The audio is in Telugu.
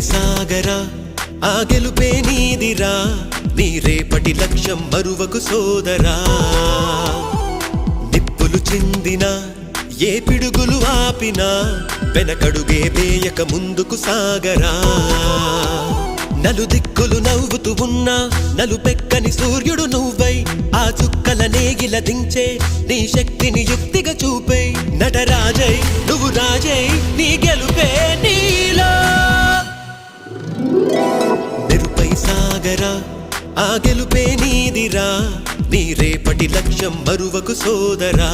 సాగరా ఆ గెలుపే నీదిరా నీ రేపటి లక్ష్యం మరువకు సోదరా నిప్పులు చిందినా ఏ పిడుగులు ఆపినా వెనకడుగే వేయక ముందుకు సాగరా నలుదిక్కులు నవ్వుతూ ఉన్నా నలుపెక్కని సూర్యుడు నువ్వై ఆ చుక్కల నేగిల దించే నీ శక్తిని యుక్తిగా చూపై నటరాజై నువ్వు రాజై నీ గెలుపే నీలో నిరుపై సాగరా ఆ గెలుపే నీదిరా నీ రేపటి లక్ష్యం మరువకు సోదరా